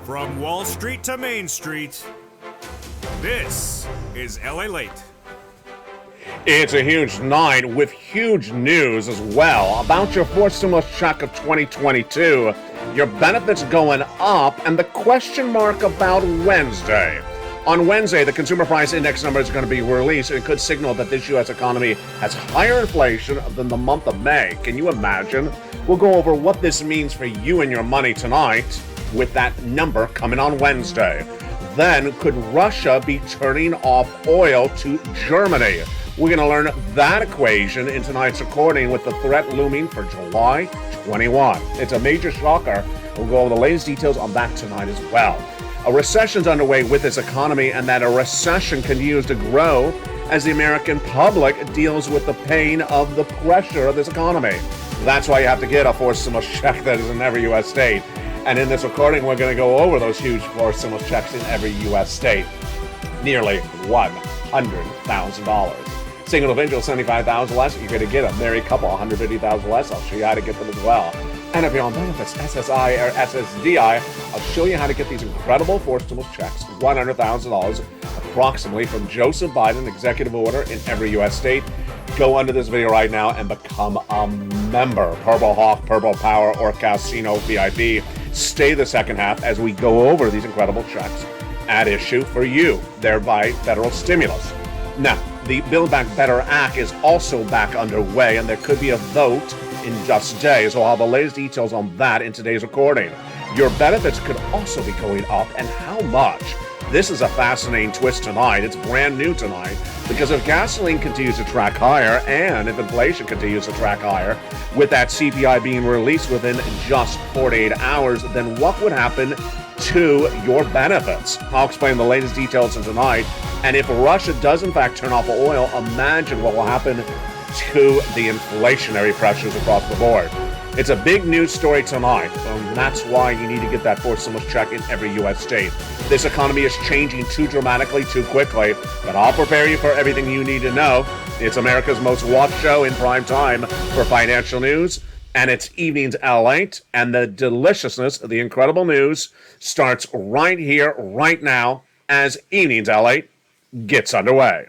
From Wall Street to Main Street, this is Lalate. It's a huge night with huge news as well about your fourth stimulus check of 2022, your benefits going up, and the question mark about Wednesday. On Wednesday, the consumer price index number is going to be released, and it could signal that this U.S. economy has higher inflation than the month of May. Can you imagine? We'll go over what this means for you and your money tonight with that number coming on Wednesday. Then, could Russia be turning off oil to Germany? We're going to learn that equation in tonight's recording with the threat looming for July 21. It's a major shocker. We'll go over the latest details on that tonight as well. A recession's underway with this economy, and that a recession continues to grow as the American public deals with the pain of the pressure of this economy. That's why you have to get a fourth stimulus check that is in every U.S. state. And in this recording, we're going to go over those huge fourth stimulus checks in every U.S. state. Nearly $100,000. Single individual, $75,000 less, you're going to get a married couple, $150,000 less. I'll show you how to get them as well. And if you're on benefits, SSI or SSDI, I'll show you how to get these incredible fourth stimulus checks, $100,000 approximately from Joseph Biden, executive order in every U.S. state. Go under this video right now and become a member. Purple Hawk, Purple Power, or Casino VIP. Stay the second half as we go over these incredible checks at issue for you, thereby federal stimulus. Now, the Build Back Better Act is also back underway, and there could be a vote in just days. So I'll have the latest details on that in today's recording. Your benefits could also be going up, and how much? This is a fascinating twist tonight. It's brand new tonight, because if gasoline continues to track higher, and if inflation continues to track higher, with that CPI being released within just 48 hours, then what would happen to your benefits? I'll explain the latest details in tonight. And if Russia does in fact turn off oil, imagine what will happen to the inflationary pressures across the board. It's a big news story tonight, and that's why you need to get that fourth stimulus check in every U.S. state. This economy is changing too dramatically, too quickly, but I'll prepare you for everything you need to know. It's America's most watched show in prime time for financial news, and it's Evenings L8, and the deliciousness of the incredible news starts right here, right now, as Evenings L8 gets underway.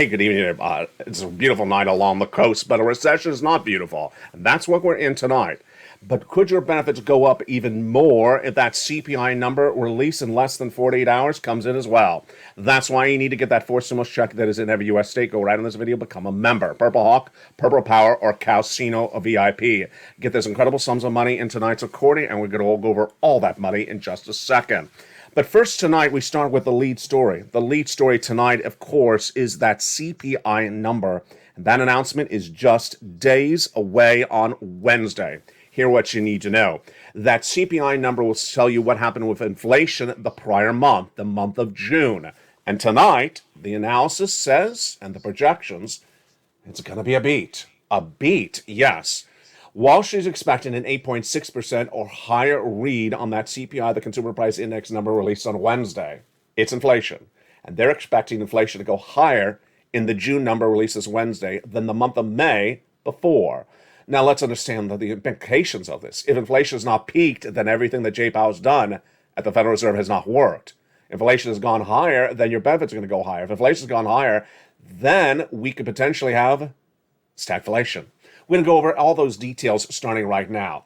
Hey, good evening, everybody. It's a beautiful night along the coast, but a recession is not beautiful, and that's what we're in tonight. But could your benefits go up even more if that CPI number released in less than 48 hours comes in as well? That's why you need to get that fourth stimulus check that is in every U.S. state. Go right on this video, become a member. Purple Hawk, Purple Power, or Casino VIP. Get this incredible sums of money in tonight's recording, and we're going to go over all that money in just a second. But first tonight, we start with the lead story. The lead story tonight, of course, is that CPI number. And that announcement is just days away on Wednesday. Here's what you need to know. That CPI number will tell you what happened with inflation the prior month, the month of June. And tonight, the analysis says, and the projections, it's going to be a beat. A beat, yes. Wall Street is expecting an 8.6% or higher read on that CPI, the Consumer Price Index number released on Wednesday. It's inflation. And they're expecting inflation to go higher in the June number released this Wednesday than the month of May before. Now, let's understand the implications of this. If inflation has not peaked, then everything that Jay Powell's done at the Federal Reserve has not worked. Inflation has gone higher, then your benefits are going to go higher. If inflation has gone higher, then we could potentially have stagflation. We're going to go over all those details starting right now.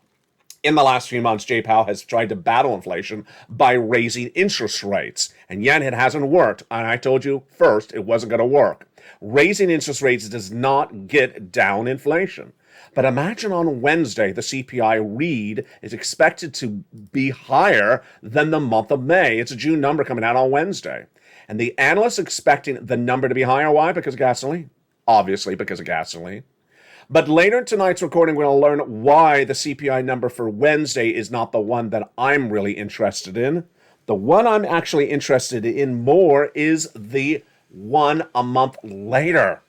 In the last few months, Jay Powell has tried to battle inflation by raising interest rates, and yet it hasn't worked. And I told you first it wasn't going to work. Raising interest rates does not get down inflation. But imagine on Wednesday, the CPI read is expected to be higher than the month of May. It's a June number coming out on Wednesday. And the analysts expecting the number to be higher. Why? Because of gasoline. Obviously, because of gasoline. But later in tonight's recording, we're going to learn why the CPI number for Wednesday is not the one that I'm really interested in. The one I'm actually interested in more is the one a month later,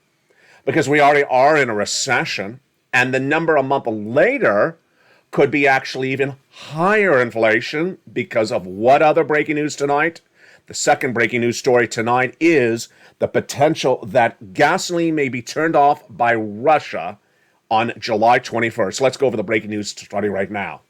because we already are in a recession, and the number a month later could be actually even higher inflation because of what other breaking news tonight? The second breaking news story tonight is the potential that gasoline may be turned off by Russia on July 21st. Let's go over the breaking news story right now.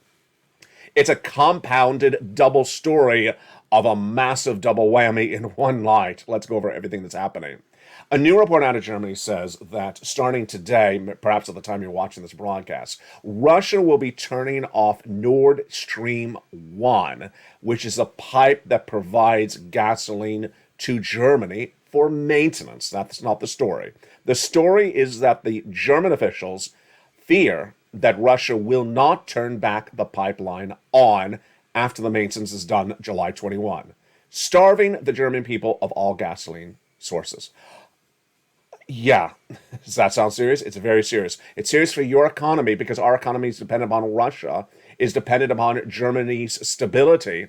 It's a compounded double story of a massive double whammy in one night. Let's go over everything that's happening. A new report out of Germany says that starting today, perhaps at the time you're watching this broadcast, Russia will be turning off Nord Stream 1, which is a pipe that provides gasoline to Germany for maintenance. That's not the story. The story is that the German officials fear that Russia will not turn back the pipeline on after the maintenance is done July 21, starving the German people of all gasoline sources. Yeah, does that sound serious? It's very serious. It's serious for your economy because our economy is dependent upon Russia, is dependent upon Germany's stability.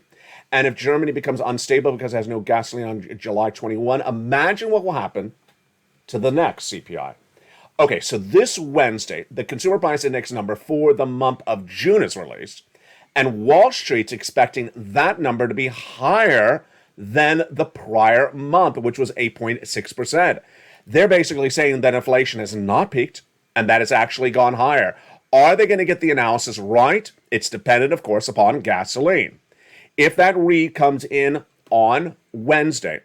And if Germany becomes unstable because it has no gasoline on July 21, imagine what will happen to the next CPI. Okay, so this Wednesday, the Consumer Price Index number for the month of June is released, and Wall Street's expecting that number to be higher than the prior month, which was 8.6%. They're basically saying that inflation has not peaked and that it's actually gone higher. Are they going to get the analysis right? It's dependent, of course, upon gasoline. If that read comes in on Wednesday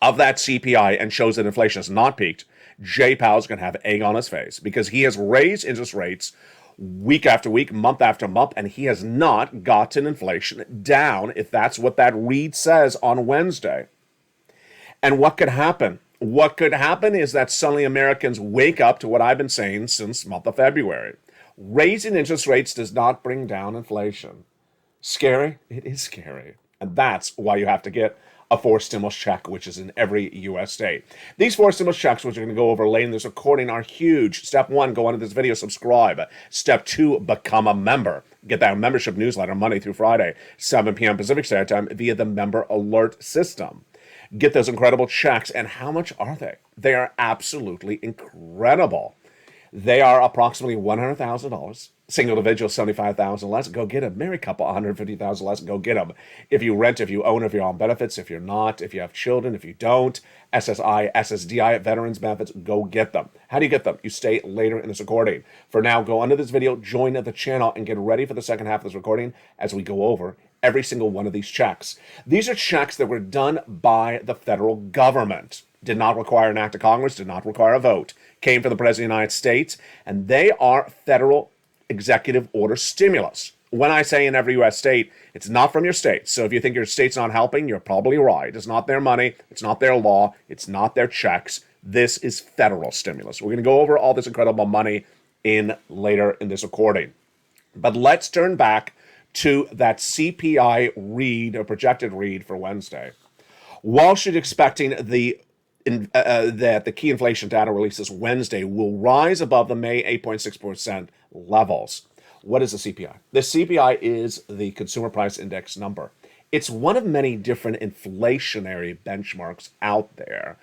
of that CPI and shows that inflation has not peaked, Jay Powell's going to have egg on his face because he has raised interest rates week after week, month after month, and he has not gotten inflation down, if that's what that read says on Wednesday. And what could happen? What could happen is that suddenly Americans wake up to what I've been saying since the month of February. Raising interest rates does not bring down inflation. Scary? It is scary. And that's why you have to get a forced stimulus check, which is in every U.S. state. These forced stimulus checks, which we're going to go over later in this recording, are huge. Step 1, go onto this video, subscribe. Step 2, become a member. Get that membership newsletter Monday through Friday, 7 p.m. Pacific Standard Time via the member alert system. Get those incredible checks. And how much are they? They are absolutely incredible. They are approximately $100,000. Single individual, $75,000 less. Go get them. Married couple, $150,000 less. Go get them. If you rent, if you own, if you're on benefits, if you're not, if you have children, if you don't, SSI, SSDI, veterans benefits, go get them. How do you get them? You stay later in this recording. For now, go under this video, join the channel, and get ready for the second half of this recording as we go over every single one of these checks. These are checks that were done by the federal government. Did not require an act of Congress, did not require a vote. Came from the President of the United States, and they are federal executive order stimulus. When I say in every U.S. state, it's not from your state. So if you think your state's not helping, you're probably right. It's not their money. It's not their law. It's not their checks. This is federal stimulus. We're going to go over all this incredible money in later in this recording. But let's turn back to that CPI read, or projected read for Wednesday. Wall Street expecting that the key inflation data releases Wednesday will rise above the May 8.6% levels. What is the CPI? The CPI is the Consumer Price Index number. It's one of many different inflationary benchmarks out there.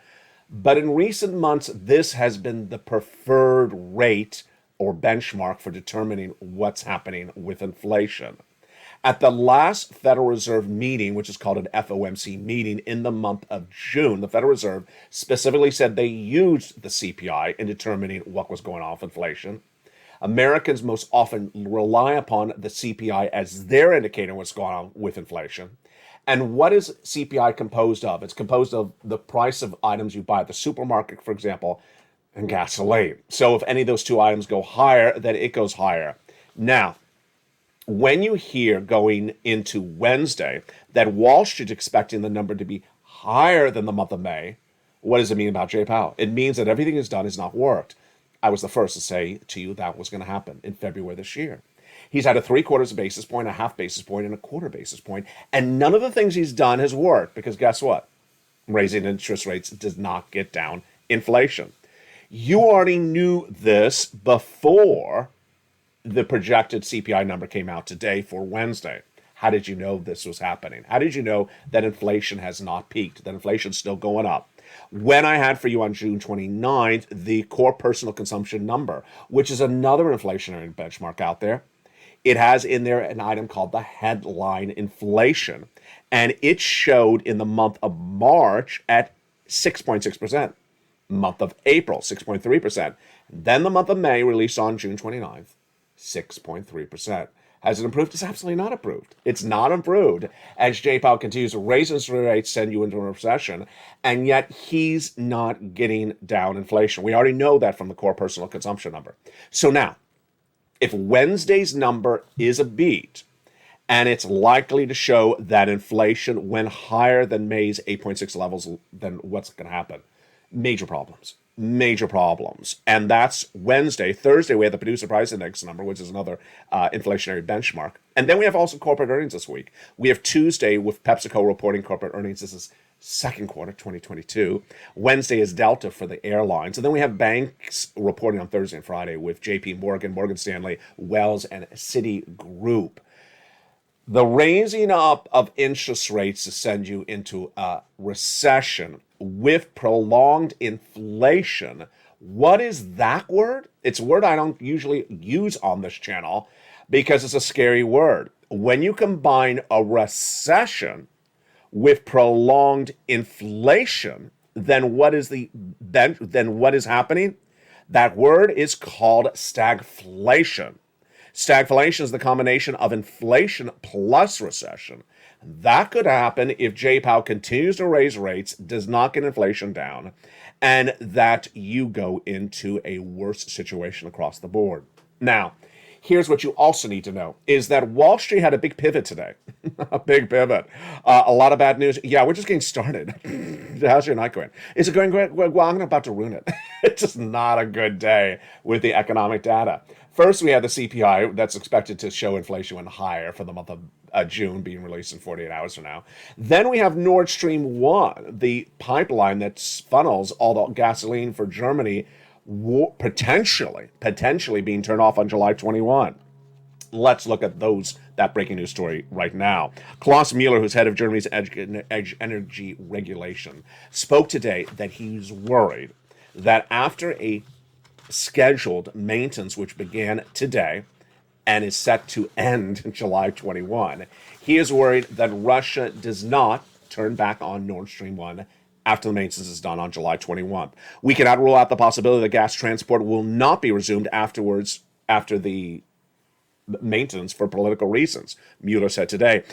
But in recent months, this has been the preferred rate or benchmark for determining what's happening with inflation. At the last Federal Reserve meeting, which is called an FOMC meeting in the month of June, the Federal Reserve specifically said they used the CPI in determining what was going on with inflation. Americans most often rely upon the CPI as their indicator of what's going on with inflation. And what is CPI composed of? It's composed of the price of items you buy at the supermarket, for example, and gasoline. So if any of those two items go higher, then it goes higher. Now, when you hear going into Wednesday that Wall Street's expecting the number to be higher than the month of May, what does it mean about Jay Powell? It means that everything he's done has not worked. I was the first to say to you that was going to happen in February this year. He's had a 3/4 basis point, a half basis point, and a quarter basis point, and none of the things he's done has worked because guess what? Raising interest rates does not get down inflation. You already knew this before the projected CPI number came out today for Wednesday. How did you know this was happening? How did you know that inflation has not peaked, that inflation's still going up? When I had for you on June 29th, the core personal consumption number, which is another inflationary benchmark out there, it has in there an item called the headline inflation. And it showed in the month of March at 6.6%. Month of April, 6.3%. Then the month of May, released on June 29th, 6.3%. Has it improved? It's absolutely not improved. It's not improved as Jay Powell continues to raise interest rates, send you into a recession, and yet he's not getting down inflation. We already know that from the core personal consumption number. So now, if Wednesday's number is a beat, and it's likely to show that inflation went higher than May's 8.6 levels, then what's going to happen? Major problems. Major problems. And that's Wednesday. Thursday, we have the producer price index number, which is another inflationary benchmark. And then we have also corporate earnings this week. We have Tuesday with PepsiCo reporting corporate earnings. This is second quarter 2022. Wednesday is Delta for the airlines. And then we have banks reporting on Thursday and Friday with JP Morgan, Morgan Stanley, Wells, and Citigroup. The raising up of interest rates to send you into a recession with prolonged inflation. What is that word? It's a word I don't usually use on this channel because it's a scary word. When you combine a recession with prolonged inflation, then what is happening? That word is called stagflation. Stagflation is the combination of inflation plus recession. That could happen if Jay Powell continues to raise rates, does not get inflation down, and that you go into a worse situation across the board. Now, here's what you also need to know, is that Wall Street had a big pivot today. A big pivot. A lot of bad news. Yeah, we're just getting started. How's your night going? Is it going great? Well, I'm about to ruin it. It's just not a good day with the economic data. First, we have the CPI that's expected to show inflation went higher for the month of June, being released in 48 hours from now. Then we have Nord Stream 1, the pipeline that funnels all the gasoline for Germany, potentially being turned off on July 21. Let's look at that breaking news story right now. Klaus Mueller, who's head of Germany's energy regulation, spoke today that he's worried that after a scheduled maintenance, which began today and is set to end July 21, he is worried that Russia does not turn back on Nord Stream 1 after the maintenance is done on July 21. We cannot rule out the possibility that gas transport will not be resumed afterwards, after the maintenance, for political reasons, Mueller said today.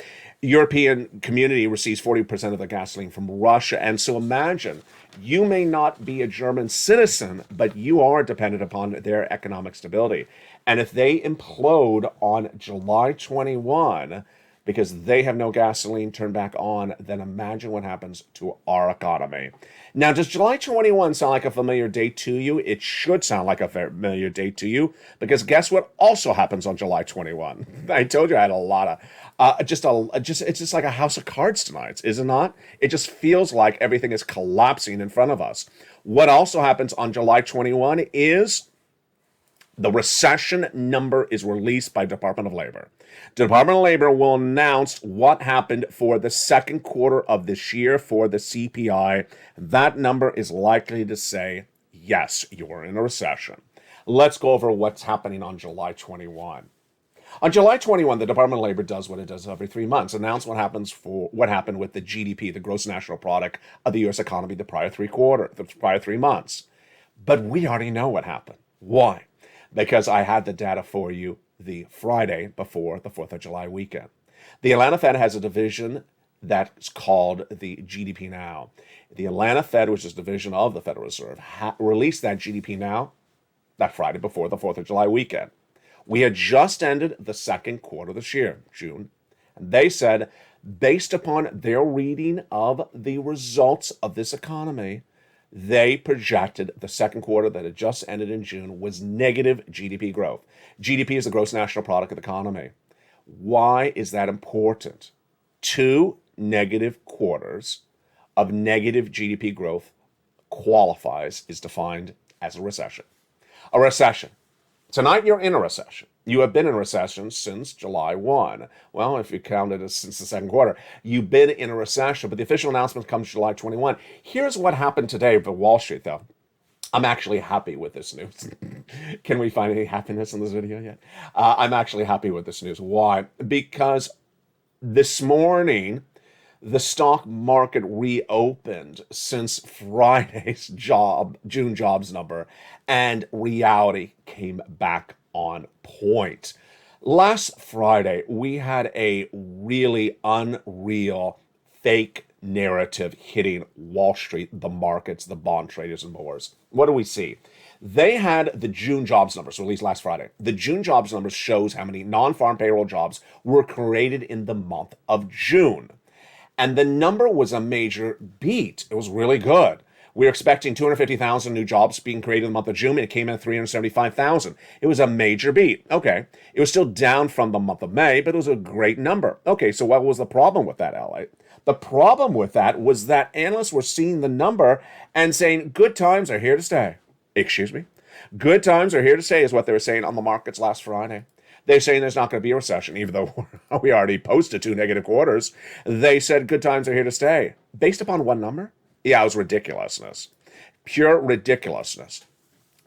European community receives 40% of the gasoline from Russia. And so imagine, you may not be a German citizen, but you are dependent upon their economic stability. And if they implode on July 21, because they have no gasoline turned back on, then imagine what happens to our economy. Now, does July 21 sound like a familiar date to you? It should sound like a familiar date to you, because guess what also happens on July 21? I told you I had a lot of, it's just like a house of cards tonight, is it not? It just feels like everything is collapsing in front of us. What also happens on July 21 is the recession number is released by Department of Labor. Department of Labor will announce what happened for the second quarter of this year for the CPI. That number is likely to say, yes, you're in a recession. Let's go over what's happening on July 21. On July 21, the Department of Labor does what it does every 3 months, announce what happened with the GDP, the gross national product of the U.S. economy the prior 3 months. But we already know what happened. Why? Because I had the data for you the Friday before the 4th of July weekend. The Atlanta Fed has a division that's called the GDP Now. The Atlanta Fed, which is a division of the Federal Reserve, released that GDP Now that Friday before the 4th of July weekend. We had just ended the second quarter this year, June, and they said, based upon their reading of the results of this economy, They projected the second quarter that had just ended in June was negative GDP growth. GDP is the gross national product of the economy. Why is that important? 2 negative quarters of negative GDP growth is defined as a recession. A recession. Tonight you're in a recession. You have been in a recession since July 1. Well, if you count it as since the second quarter, you've been in a recession, but the official announcement comes July 21. Here's what happened today for Wall Street, though. I'm actually happy with this news. Can we find any happiness in this video yet? I'm actually happy with this news. Why? Because this morning, the stock market reopened since Friday's June jobs number, and reality came back on point. Last Friday, we had a really unreal fake narrative hitting Wall Street, the markets, the bond traders, and more. What do we see? They had the June jobs numbers released last Friday. The June jobs numbers shows how many non-farm payroll jobs were created in the month of June. And the number was a major beat. It was really good. We were expecting 250,000 new jobs being created in the month of June, and it came in at 375,000. It was a major beat. Okay. It was still down from the month of May, but it was a great number. Okay, so what was the problem with that, Lalate? The problem with that was that analysts were seeing the number and saying, good times are here to stay. Excuse me? Good times are here to stay is what they were saying on the markets last Friday. They're saying there's not going to be a recession, even though we already posted 2 negative quarters. They said good times are here to stay. Based upon one number? Yeah, it was ridiculousness. Pure ridiculousness.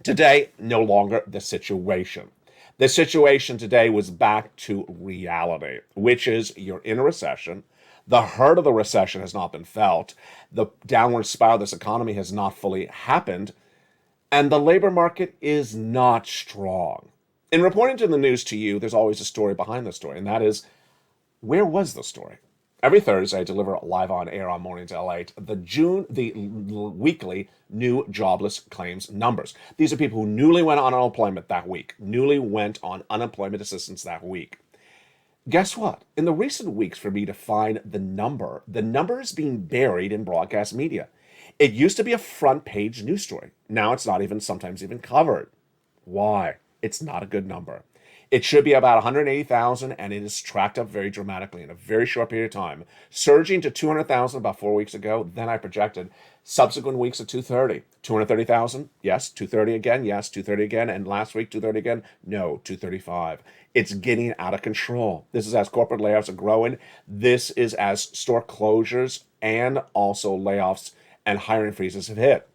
Today, no longer the situation. The situation today was back to reality, which is you're in a recession. The hurt of the recession has not been felt. The downward spiral of this economy has not fully happened. And the labor market is not strong. In reporting to the news to you, there's always a story behind the story, and that is, where was the story? Every Thursday, I deliver live on air on Mornings Lalate the weekly new jobless claims numbers. These are people who newly went on unemployment that week, newly went on unemployment assistance that week. Guess what? In the recent weeks, for me to find the number is being buried in broadcast media. It used to be a front page news story. Now it's not even sometimes even covered. Why? It's not a good number. It should be about 180,000, and it is tracked up very dramatically in a very short period of time, surging to 200,000 about 4 weeks ago. Then I projected subsequent weeks of 230. 230,000, yes. 230 again, yes. 230 again, and last week 230 again, no. 235. It's getting out of control. This is as corporate layoffs are growing. This is as store closures and also layoffs and hiring freezes have hit.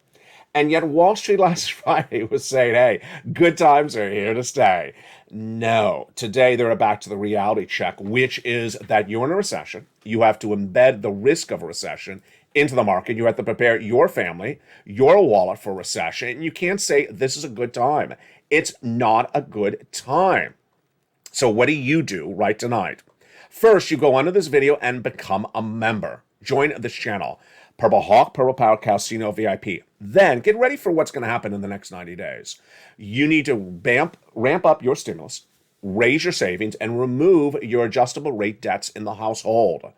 And yet Wall Street last Friday was saying, hey, good times are here to stay. No, today they're back to the reality check, which is that you're in a recession. You have to embed the risk of a recession into the market. You have to prepare your family, your wallet for recession. And you can't say this is a good time. It's not a good time. So what do you do right tonight? First, you go under this video and become a member. Join this channel. Purple Hawk, Purple Power Casino VIP. Then get ready for what's going to happen in the next 90 days. You need to ramp up your stimulus, raise your savings, and remove your adjustable rate debts in the household.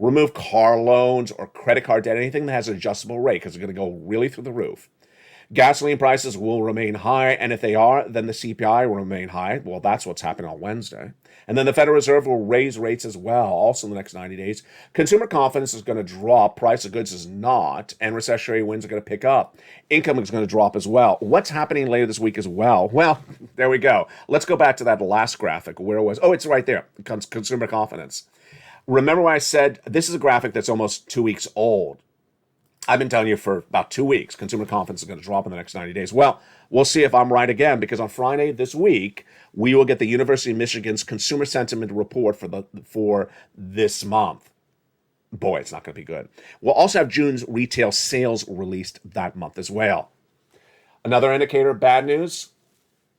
Remove car loans or credit card debt, anything that has an adjustable rate, because it's going to go really through the roof. Gasoline prices will remain high, and if they are, then the CPI will remain high. Well, that's what's happening on Wednesday. And then the Federal Reserve will raise rates as well, also in the next 90 days. Consumer confidence is going to drop, price of goods is not, and recessionary winds are going to pick up. Income is going to drop as well. What's happening later this week as well? Well, there we go. Let's go back to that last graphic. Where it was? Oh, it's right there. Consumer confidence. Remember when I said this is a graphic that's almost 2 weeks old? I've been telling you for about 2 weeks, consumer confidence is going to drop in the next 90 days. Well, we'll see if I'm right again, because on Friday this week, we will get the University of Michigan's consumer sentiment report for this month. Boy, it's not going to be good. We'll also have June's retail sales released that month as well. Another indicator of bad news,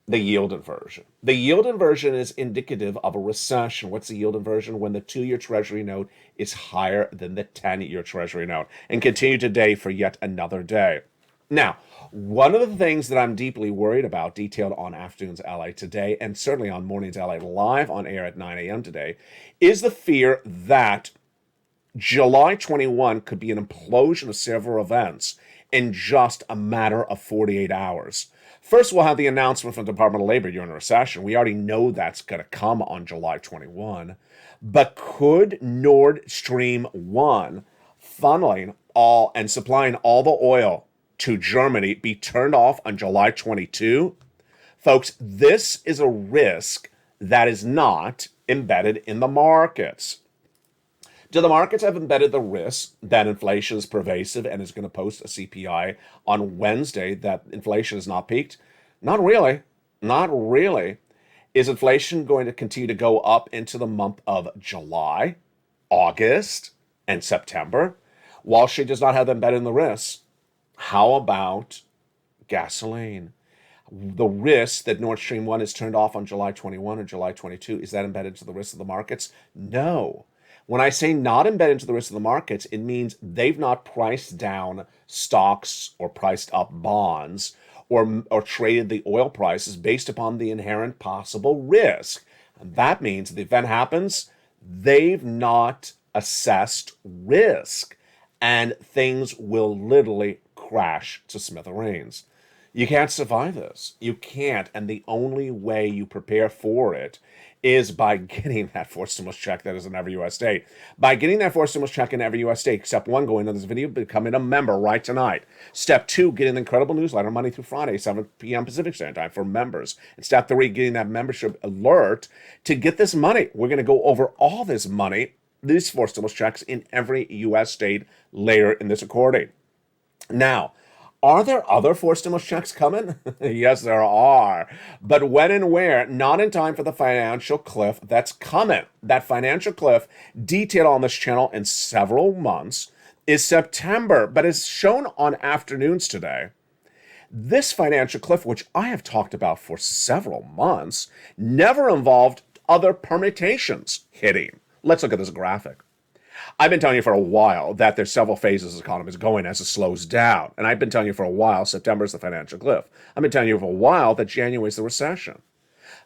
the yield inversion. The yield inversion is indicative of a recession. What's the yield inversion? When the 2-year Treasury note is higher than the 10-year Treasury note. And continue today for yet another day. Now, one of the things that I'm deeply worried about, detailed on Afternoons LA today, and certainly on Mornings LA live on air at 9 a.m. today, is the fear that July 21 could be an implosion of several events in just a matter of 48 hours. First, we'll have the announcement from the Department of Labor you're in a recession. We already know that's going to come on July 21. But could Nord Stream 1 funneling all and supplying all the oil to Germany be turned off on July 22? Folks, this is a risk that is not embedded in the markets. Do the markets have embedded the risk that inflation is pervasive and is going to post a CPI on Wednesday that inflation is not peaked? Not really. Not really. Is inflation going to continue to go up into the month of July, August, and September? Wall Street does not have them embedded in the risks. How about gasoline? The risk that Nord Stream 1 is turned off on July 21 or July 22, is that embedded to the risk of the markets? No. When I say not embedded into the risk of the markets, it means they've not priced down stocks or priced up bonds or traded the oil prices based upon the inherent possible risk. And that means if the event happens, they've not assessed risk and things will literally crash to smithereens. You can't survive this. You can't. And the only way you prepare for it is by getting that forced stimulus check that is in every U.S. state. By getting that forced stimulus check in every U.S. state, step one, go into this video, becoming a member right tonight. Step two, getting the incredible newsletter Monday through Friday, 7 p.m. Pacific Standard Time for members. And step three, getting that membership alert to get this money. We're going to go over all this money, these forced stimulus checks in every U.S. state later in this recording. Now, are there other forced stimulus checks coming? Yes, there are. But when and where? Not in time for the financial cliff that's coming. That financial cliff, detailed on this channel in several months, is September, but is shown on afternoons today. This financial cliff, which I have talked about for several months, never involved other permutations hitting. Let's look at this graphic. I've been telling you for a while that there's several phases the economy is going as it slows down. And I've been telling you for a while September is the financial cliff. I've been telling you for a while that January is the recession.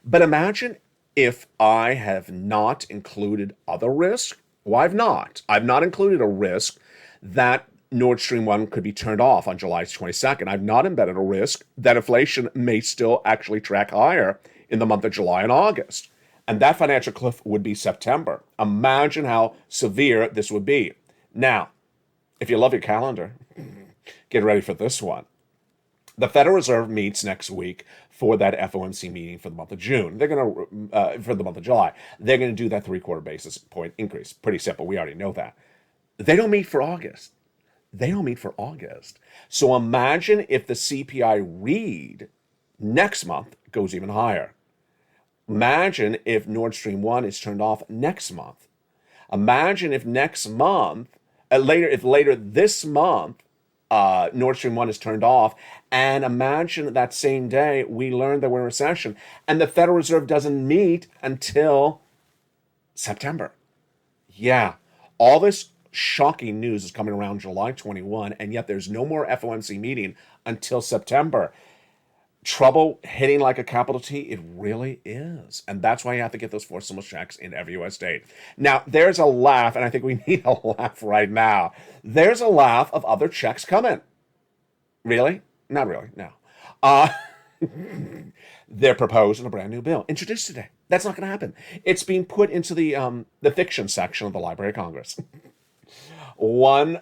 But imagine if I have not included other risks. Well, I've not. I've not included a risk that Nord Stream 1 could be turned off on July 22nd. I've not embedded a risk that inflation may still actually track higher in the month of July and August. And that financial cliff would be September. Imagine how severe this would be. Now, if you love your calendar, get ready for this one. The Federal Reserve meets next week for that FOMC meeting for the month of June. They're going to, for the month of July, they're going to do that 3/4 basis point increase. Pretty simple. We already know that. They don't meet for August. They don't meet for August. So imagine if the CPI read next month goes even higher. Imagine if Nord Stream 1 is turned off next month. Imagine if next month, later this month, Nord Stream 1 is turned off, and imagine that same day we learn that we're in recession, and the Federal Reserve doesn't meet until September. Yeah, all this shocking news is coming around July 21, and yet there's no more FOMC meeting until September. Trouble hitting like a capital T? It really is. And that's why you have to get those forced stimulus checks in every U.S. state. Now, there's a laugh, and I think we need a laugh right now. There's a laugh of other checks coming. Really? Not really, no. They're proposed in a brand new bill, introduced today. That's not going to happen. It's being put into the fiction section of the Library of Congress. One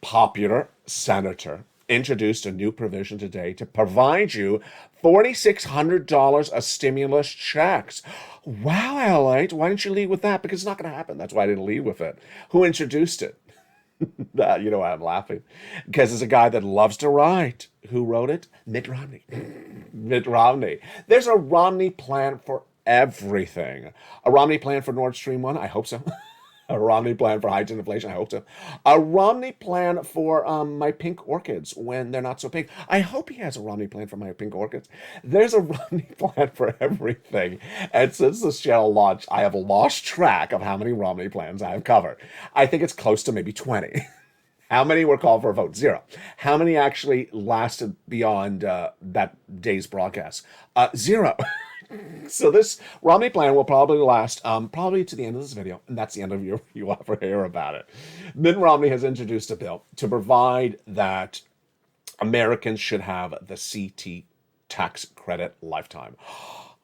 popular senator introduced a new provision today to provide you $4,600 of stimulus checks. Wow, Lalate, why didn't you lead with that? Because it's not going to happen. That's why I didn't lead with it. Who introduced it? You know why I'm laughing? Because it's a guy that loves to write. Who wrote it? Mitt Romney. Mitt Romney. There's a Romney plan for everything. A Romney plan for Nord Stream 1? I hope so. A Romney plan for heightened inflation? I hope so. A Romney plan for my pink orchids when they're not so pink? I hope he has a Romney plan for my pink orchids. There's a Romney plan for everything. And since this channel launched, I have lost track of how many Romney plans I have covered. I think it's close to maybe 20. How many were called for a vote? 0. How many actually lasted beyond that day's broadcast? 0. So this Romney plan will probably last probably to the end of this video, and that's the end of you'll ever hear about it. Mitt Romney has introduced a bill to provide that Americans should have the CT tax credit lifetime.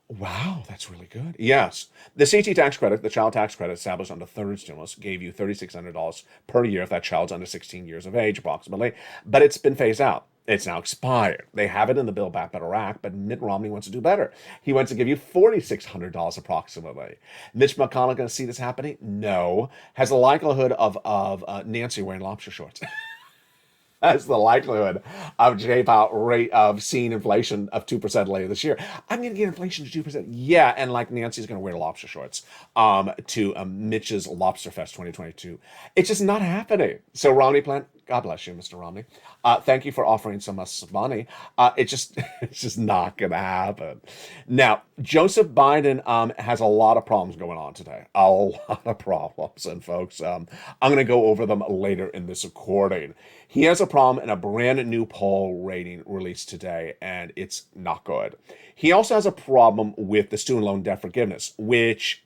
Wow, that's really good. Yes. The CT tax credit, the child tax credit established under third stimulus, gave you $3,600 per year if that child's under 16 years of age, approximately. But it's been phased out. It's now expired. They have it in the Build Back Better Act, but Mitt Romney wants to do better. He wants to give you $4,600 approximately. Mitch McConnell going to see this happening? No. Has the likelihood of Nancy wearing lobster shorts? That's the likelihood of J-Powell rate of seeing inflation of 2% later this year. I'm going to get inflation to 2%. Yeah, and like Nancy's going to wear lobster shorts to Mitch's Lobster Fest 2022. It's just not happening. So Romney plan, God bless you, Mr. Romney. Thank you for offering some money. It's just not going to happen. Now, Joseph Biden has a lot of problems going on today. A lot of problems. And folks, I'm going to go over them later in this recording. He has a problem in a brand new poll rating released today, and it's not good. He also has a problem with the student loan debt forgiveness, which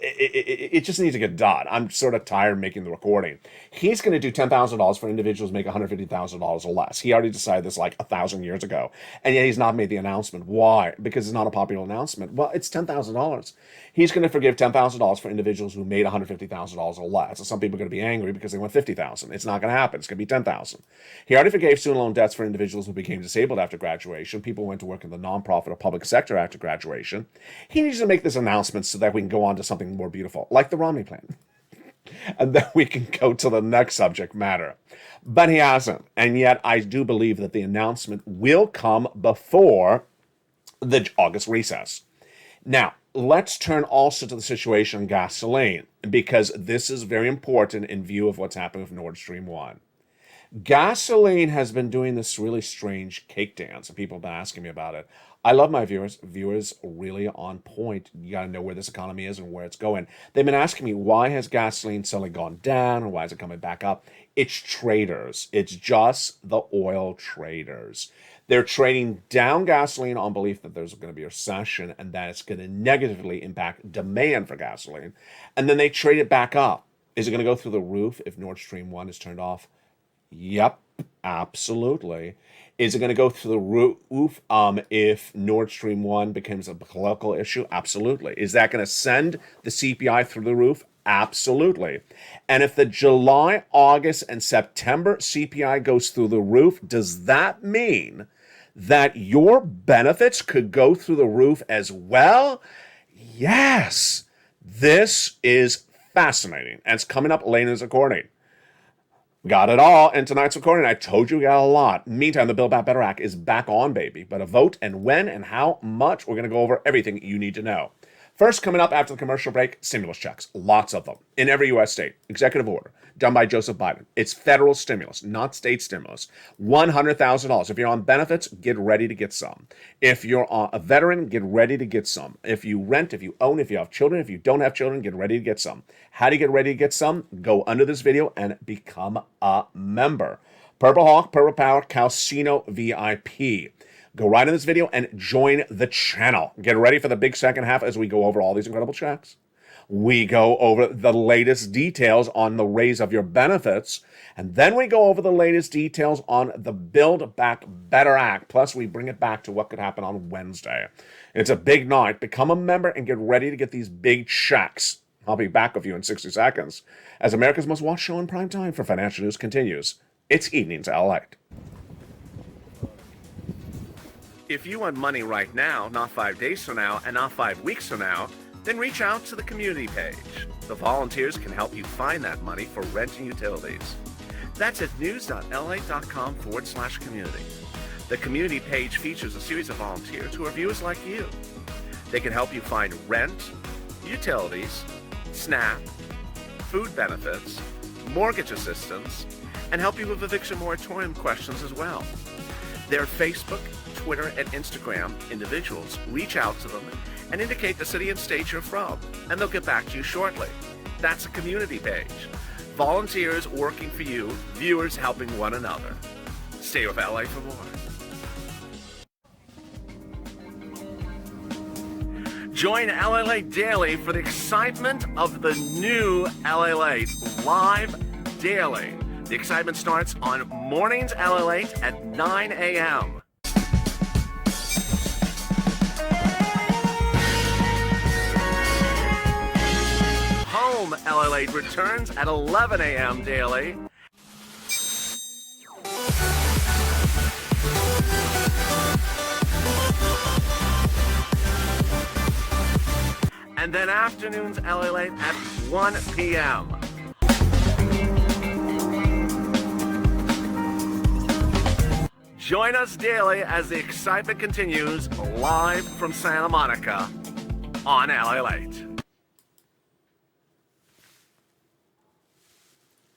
it just needs to get done. I'm sort of tired of making the recording. He's going to do $10,000 for individuals who make $150,000 or less. He already decided this like 1,000 years ago, and yet he's not made the announcement. Why? Because it's not a popular announcement. Well, it's $10,000. He's going to forgive $10,000 for individuals who made $150,000 or less. So some people are going to be angry because they want $50,000. It's not going to happen. It's going to be $10,000. He already forgave student loan debts for individuals who became disabled after graduation. People who went to work in the nonprofit or public sector after graduation. He needs to make this announcement so that we can go on to something more beautiful, like the Romney plan. And then we can go to the next subject matter. But he hasn't. And yet I do believe that the announcement will come before the August recess. Now, let's turn also to the situation on gasoline, because this is very important in view of what's happening with Nord Stream 1. Gasoline has been doing this really strange cake dance, and people have been asking me about it. I love my viewers. Viewers really on point. You got to know where this economy is and where it's going. They've been asking me, why has gasoline suddenly gone down and why is it coming back up? It's traders. It's just the oil traders. They're trading down gasoline on belief that there's going to be a recession and that it's going to negatively impact demand for gasoline. And then they trade it back up. Is it going to go through the roof if Nord Stream 1 is turned off? Yep, absolutely. Is it going to go through the roof if Nord Stream 1 becomes a political issue? Absolutely. Is that going to send the CPI through the roof? Absolutely. And if the July, August, and September CPI goes through the roof, does that mean that your benefits could go through the roof as well? Yes. This is fascinating. And it's coming up later in this recording. Got it all in tonight's recording. I told you we got a lot. Meantime, the Build Back Better Act is back on, baby. But a vote and when and how much, we're going to go over everything you need to know. First, coming up after the commercial break, stimulus checks. Lots of them. In every U.S. state. Executive order. Done by Joseph Biden. It's federal stimulus, not state stimulus. $100,000. If you're on benefits, get ready to get some. If you're a veteran, get ready to get some. If you rent, if you own, if you have children, if you don't have children, get ready to get some. How do you get ready to get some? Go under this video and become a member. Purple Hawk, Purple Power, Calcino VIP. Go right in this video and join the channel. Get ready for the big second half as we go over all these incredible checks. We go over the latest details on the raise of your benefits. And then we go over the latest details on the Build Back Better Act. Plus, we bring it back to what could happen on Wednesday. It's a big night. Become a member and get ready to get these big checks. I'll be back with you in 60 seconds as America's most watched show in prime time for financial news continues. It's Evenings Lalate. If you want money right now, not 5 days from now, and not 5 weeks from now, then reach out to the community page. The volunteers can help you find that money for rent and utilities. That's at news.la.com/community. The community page features a series of volunteers who are viewers like you. They can help you find rent, utilities, SNAP, food benefits, mortgage assistance, and help you with eviction moratorium questions as well. Their Facebook, Twitter, and Instagram individuals reach out to them and indicate the city and state you're from, and they'll get back to you shortly. That's a community page. Volunteers working for you, viewers helping one another. Stay with LA for more. Join Lalate Daily for the excitement of the new Lalate live daily. The excitement starts on mornings Lalate at 9 a.m. Home Lalate returns at 11 a.m. daily. And then afternoons Lalate at 1 p.m. Join us daily as the excitement continues live from Santa Monica on Lalate.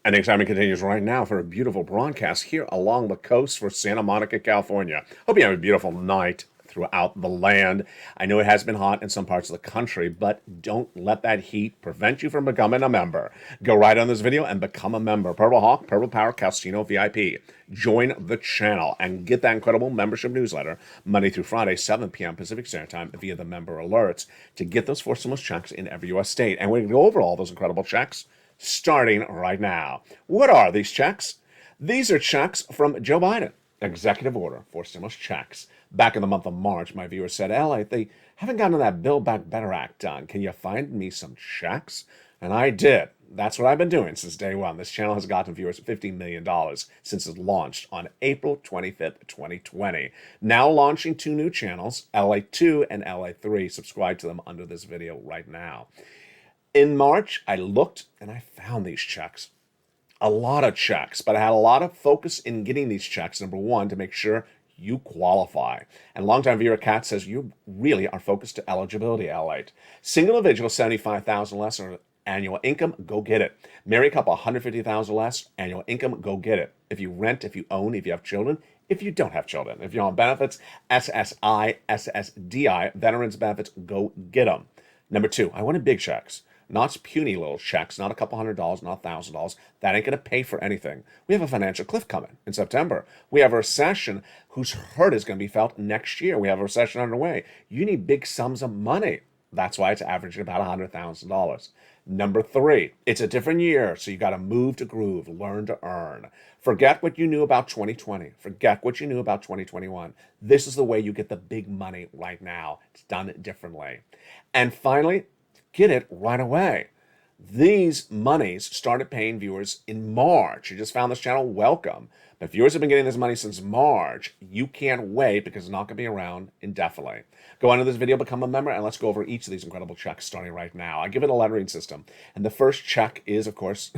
And the excitement continues right now for a beautiful broadcast here along the coast for Santa Monica, California. Hope you have a beautiful night throughout the land. I know it has been hot in some parts of the country, but don't let that heat prevent you from becoming a member. Go right on this video and become a member. Purple Hawk, Purple Power, Casino VIP. Join the channel and get that incredible membership newsletter Monday through Friday, 7 p.m. Pacific Standard Time via the member alerts to get those 4 stimulus checks in every U.S. state. And we're going to go over all those incredible checks starting right now. What are these checks? These are checks from Joe Biden. Executive order for stimulus checks. Back in the month of March, my viewers said, "Ella, they haven't gotten that Build Back Better Act done. Can you find me some checks?" And I did. That's what I've been doing since day one. This channel has gotten viewers $15 million since it launched on April 25th, 2020. Now launching 2 new channels, LA2 and LA3. Subscribe to them under this video right now. In March, I looked and I found these checks. A lot of checks, but I had a lot of focus in getting these checks. Number one, to make sure you qualify. And longtime viewer Kat says you really are focused to eligibility, Lalate. Single individual, $75,000 less or annual income, go get it. Married couple, $150,000 less annual income, go get it. If you rent, if you own, if you have children, if you don't have children, if you're on benefits, SSI, SSDI, veterans benefits, go get them. Number 2, I wanted big checks. Not puny little checks, not a couple $100, not $1,000. That ain't going to pay for anything. We have a financial cliff coming in September. We have a recession whose hurt is going to be felt next year. We have a recession underway. You need big sums of money. That's why it's averaging about $100,000. Number 3, it's a different year, so you got to move to groove, learn to earn. Forget what you knew about 2020. Forget what you knew about 2021. This is the way you get the big money right now. It's done differently. And finally, get it right away. These monies started paying viewers in March. You just found this channel, welcome. But viewers have been getting this money since March. You can't wait because it's not going to be around indefinitely. Go on to this video, become a member, and let's go over each of these incredible checks starting right now. I give it a lettering system. And the first check is, of course,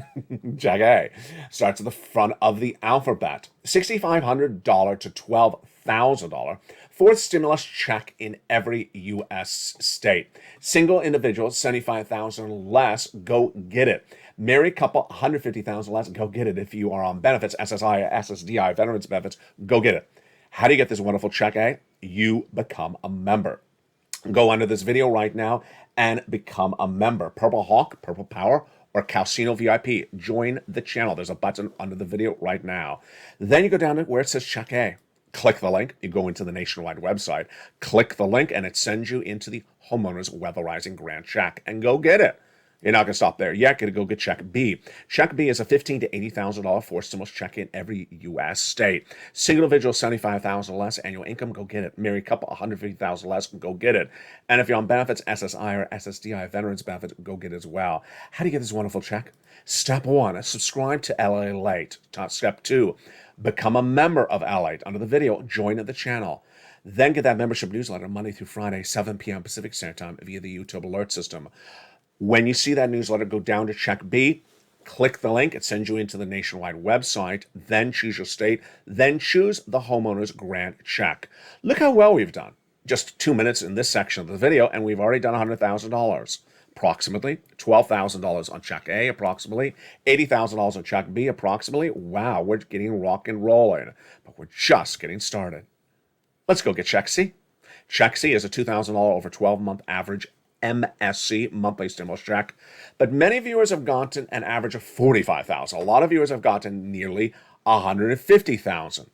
check A. Starts at the front of the alphabet. $6,500 to $12,000. 4th stimulus check in every U.S. state. Single individual, $75,000 less, go get it. Married couple, $150,000 less, go get it. If you are on benefits, SSI, SSDI, veterans benefits, go get it. How do you get this wonderful check A? You become a member. Go under this video right now and become a member. Purple Hawk, Purple Power, or Casino VIP. Join the channel. There's a button under the video right now. Then you go down to where it says check A. Click the link, you go into the nationwide website, click the link, and it sends you into the homeowner's weatherizing grant check, and go get it. You're not going to stop there. You're going to go get check B. Check B is a $15,000 to $80,000 forced stimulus check in every U.S. state. Single individual, $75,000 less annual income, go get it. Married couple, $150,000 less, go get it. And if you're on benefits, SSI or SSDI, veterans benefits, go get it as well. How do you get this wonderful check? Step 1, subscribe to Lalate. Step 2, become a member of Lalate. Under the video, join the channel. Then get that membership newsletter Monday through Friday, 7 p.m. Pacific Standard Time via the YouTube alert system. When you see that newsletter, go down to check B, click the link, it sends you into the nationwide website, then choose your state, then choose the homeowner's grant check. Look how well we've done. Just 2 minutes in this section of the video, and we've already done $100,000. Approximately $12,000 on check A, approximately $80,000 on check B, approximately. Wow, we're getting rock and rolling, but we're just getting started. Let's go get check C. Check C is a $2,000 over 12-month average MSC, monthly stimulus check. But many viewers have gotten an average of $45,000. A lot of viewers have gotten nearly $150,000.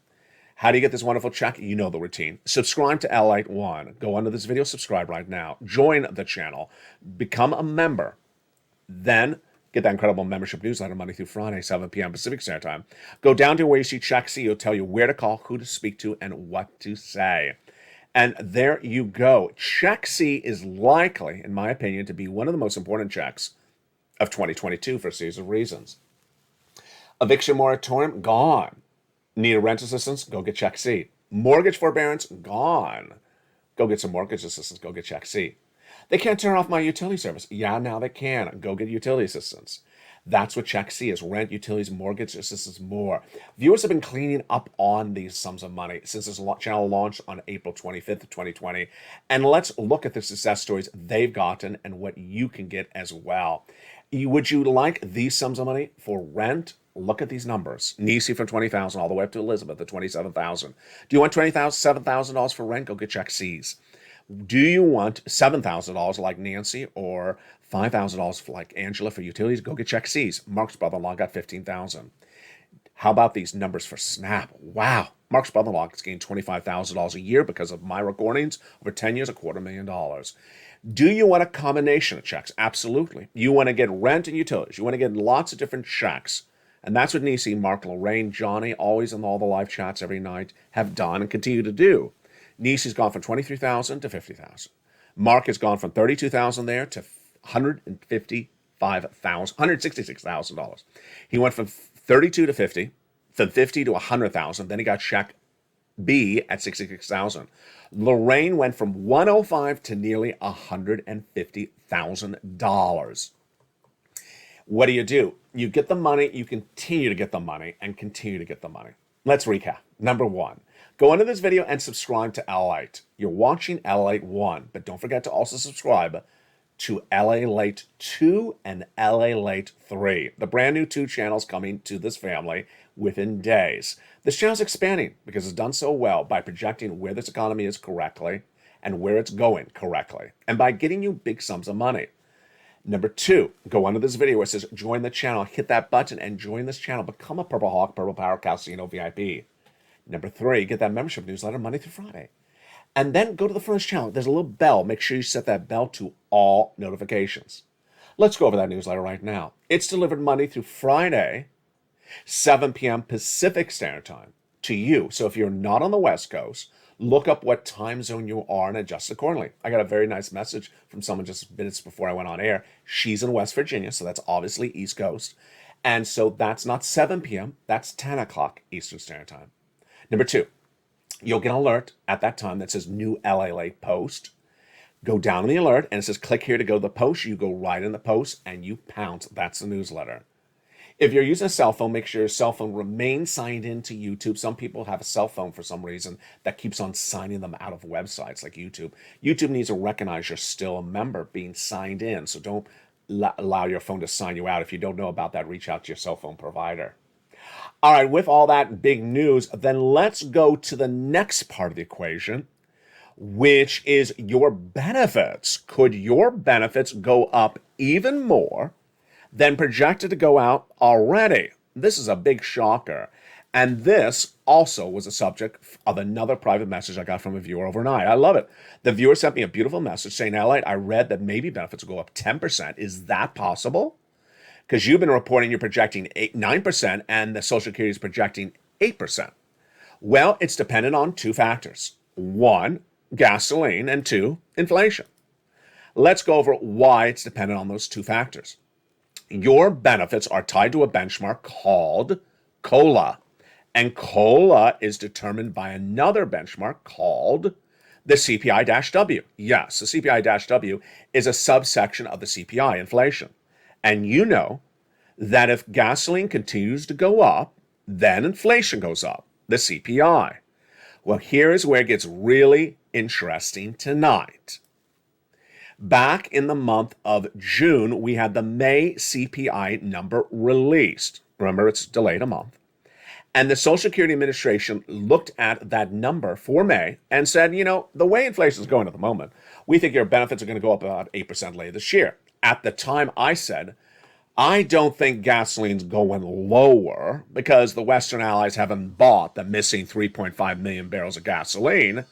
How do you get this wonderful check? You know the routine. Subscribe to Lalate One. Go under this video, subscribe right now. Join the channel. Become a member. Then get that incredible membership newsletter Monday through Friday, 7 p.m. Pacific Standard Time. Go down to where you see Check C. It'll tell you where to call, who to speak to, and what to say. And there you go. Check C is likely, in my opinion, to be one of the most important checks of 2022 for a series of reasons. Eviction moratorium, gone. Need a rent assistance? Go get Check C. Mortgage forbearance? Gone. Go get some mortgage assistance. Go get Check C. They can't turn off my utility service. Yeah, now they can. Go get utility assistance. That's what Check C is. Rent, utilities, mortgage assistance, more. Viewers have been cleaning up on these sums of money since this channel launched on April 25th of 2020. And let's look at the success stories they've gotten and what you can get as well. Would you like these sums of money for rent? Look at these numbers. Nisi from $20,000 all the way up to Elizabeth at $27,000. Do you want $7,000 for rent? Go get Check C's. Do you want $7,000 like Nancy or $5,000 like Angela for utilities? Go get Check C's. Mark's brother-in-law got $15,000. How about these numbers for SNAP? Wow. Mark's brother-in-law has gained $25,000 a year because of my recordings over 10 years, $250,000. Do you want a combination of checks? Absolutely. You want to get rent and utilities. You want to get lots of different checks. And that's what Nisi, Mark, Lorraine, Johnny, always in all the live chats every night, have done and continue to do. Nisi's gone from $23,000 to $50,000. Mark has gone from $32,000 there to $166,000. He went from 32 to 50, from 50 to 100,000. Then he got Check B at $66,000. Lorraine went from 105 to nearly $150,000. What do? You get the money, you continue to get the money, and continue to get the money. Let's recap. Number one, go into this video and subscribe to Lalate. You're watching Lalate 1, but don't forget to also subscribe to Lalate 2 and Lalate 3. The brand new 2 channels coming to this family within days. This channel's expanding because it's done so well by projecting where this economy is correctly and where it's going correctly, and by getting you big sums of money. Number 2, go under this video where it says join the channel, hit that button and join this channel. Become a Purple Hawk, Purple Power Casino VIP. Number 3, get that membership newsletter Monday through Friday. And then go to the first channel. There's a little bell. Make sure you set that bell to all notifications. Let's go over that newsletter right now. It's delivered Monday through Friday, 7 p.m. Pacific Standard Time to you. So if you're not on the West Coast, look up what time zone you are and adjust accordingly. I got a very nice message from someone just minutes before I went on air. She's in West Virginia, so that's obviously East Coast. And so that's not 7 p.m., that's 10 o'clock Eastern Standard Time. Number 2, you'll get an alert at that time that says new Lalate post. Go down in the alert and it says click here to go to the post. You go right in the post and you pounce. That's the newsletter. If you're using a cell phone, make sure your cell phone remains signed into YouTube. Some people have a cell phone for some reason that keeps on signing them out of websites like YouTube. YouTube needs to recognize you're still a member being signed in. So don't allow your phone to sign you out. If you don't know about that, reach out to your cell phone provider. All right, with all that big news, then let's go to the next part of the equation, which is your benefits. Could your benefits go up even more than projected to go out already? This is a big shocker. And this also was a subject of another private message I got from a viewer overnight. I love it. The viewer sent me a beautiful message saying, Lalate, I read that maybe benefits will go up 10%. Is that possible? Because you've been reporting you're projecting 9% and the Social Security is projecting 8%. Well, it's dependent on 2 factors. 1, gasoline, and 2, inflation. Let's go over why it's dependent on those 2 factors. Your benefits are tied to a benchmark called COLA. And COLA is determined by another benchmark called the CPI-W. Yes, the CPI-W is a subsection of the CPI, inflation. And you know that if gasoline continues to go up, then inflation goes up, the CPI. Well, here is where it gets really interesting tonight. Back in the month of June, we had the May CPI number released. Remember, it's delayed a month. And the Social Security Administration looked at that number for May and said, you know, the way inflation is going at the moment, we think your benefits are going to go up about 8% later this year. At the time, I said, I don't think gasoline's going lower because the Western allies haven't bought the missing 3.5 million barrels of gasoline.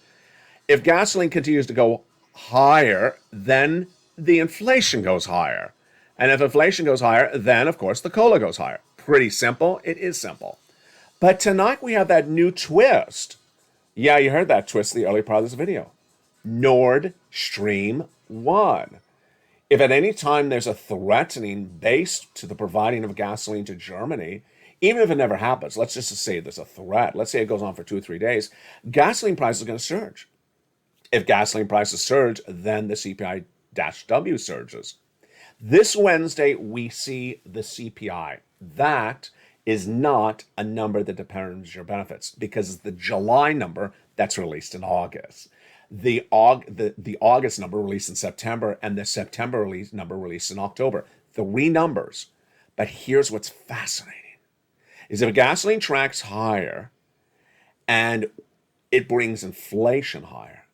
If gasoline continues to go higher, then the inflation goes higher. And if inflation goes higher, then, of course, the cola goes higher. Pretty simple. It is simple. But tonight we have that new twist. Yeah, you heard that twist in the early part of this video. Nord Stream 1. If at any time there's a threatening based to the providing of gasoline to Germany, even if it never happens, let's just say there's a threat, let's say it goes on for 2 or 3 days, gasoline prices are going to surge. If gasoline prices surge, then the CPI-W surges. This Wednesday, we see the CPI. That is not a number that determines your benefits because it's the July number that's released in August. The August number released in September and the September number released in October. 3 numbers. But here's what's fascinating. Is if gasoline tracks higher and it brings inflation higher,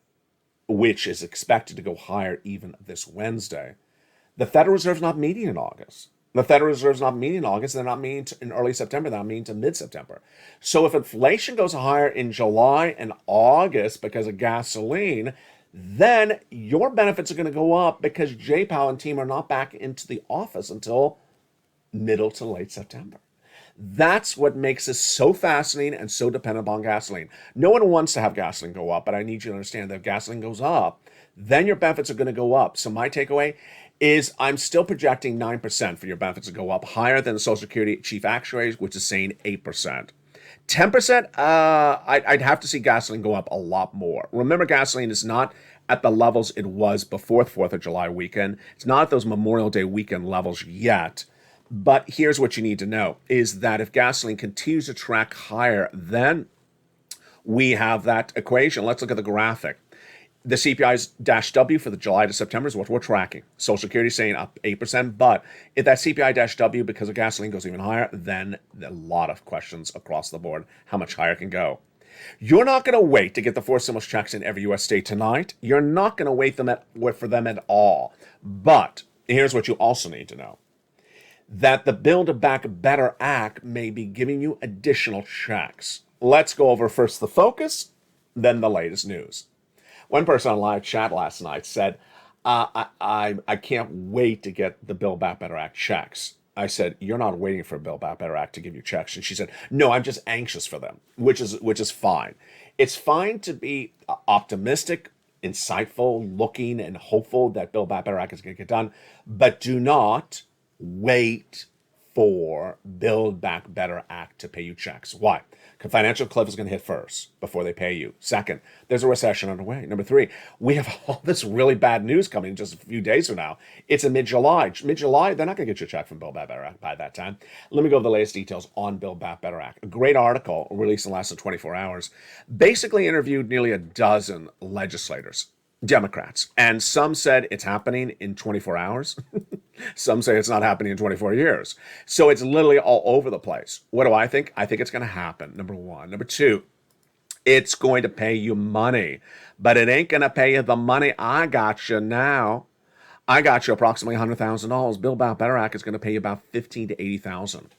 which is expected to go higher even this Wednesday, the Federal Reserve's not meeting in August. The Federal Reserve's not meeting in August. They're not meeting in early September. They're not meeting to mid-September. So if inflation goes higher in July and August because of gasoline, then your benefits are going to go up because Jay Powell and team are not back into the office until middle to late September. That's what makes this so fascinating and so dependent upon gasoline. No one wants to have gasoline go up, but I need you to understand that if gasoline goes up, then your benefits are going to go up. So my takeaway is I'm still projecting 9% for your benefits to go up, higher than the Social Security Chief Actuaries, which is saying 8%. 10%, I'd have to see gasoline go up a lot more. Remember, gasoline is not at the levels it was before the 4th of July weekend. It's not at those Memorial Day weekend levels yet. But here's what you need to know, is that if gasoline continues to track higher, then we have that equation. Let's look at the graphic. The CPI-W for the July to September is what we're tracking. Social Security is saying up 8%, but if that CPI-W because of gasoline goes even higher, then a lot of questions across the board, how much higher it can go. You're not going to wait to get the 4 stimulus checks in every U.S. state tonight. You're not going to wait for them at all. But here's what you also need to know. That the Build Back Better Act may be giving you additional checks. Let's go over first the focus, then the latest news. One person on live chat last night said, I can't wait to get the Build Back Better Act checks. I said, you're not waiting for a Build Back Better Act to give you checks. And she said, no, I'm just anxious for them, which is fine. It's fine to be optimistic, insightful, looking, and hopeful that Build Back Better Act is going to get done, but do not wait for Build Back Better Act to pay you checks. Why? Because financial cliff is going to hit first before they pay you. Second, there's a recession underway. Number 3, we have all this really bad news coming in just a few days from now. It's in mid-July. Mid-July, they're not going to get your check from Build Back Better Act by that time. Let me go over the latest details on Build Back Better Act. A great article released in the last 24 hours basically interviewed nearly a dozen legislators, Democrats, and some said it's happening in 24 hours. Some say it's not happening in 24 years. So it's literally all over the place. What do I think? I think it's going to happen, number 1. Number 2, it's going to pay you money, but it ain't going to pay you the money I got you now. I got you approximately $100,000. Build Back Better Act is going to pay you about $15,000 to $80,000.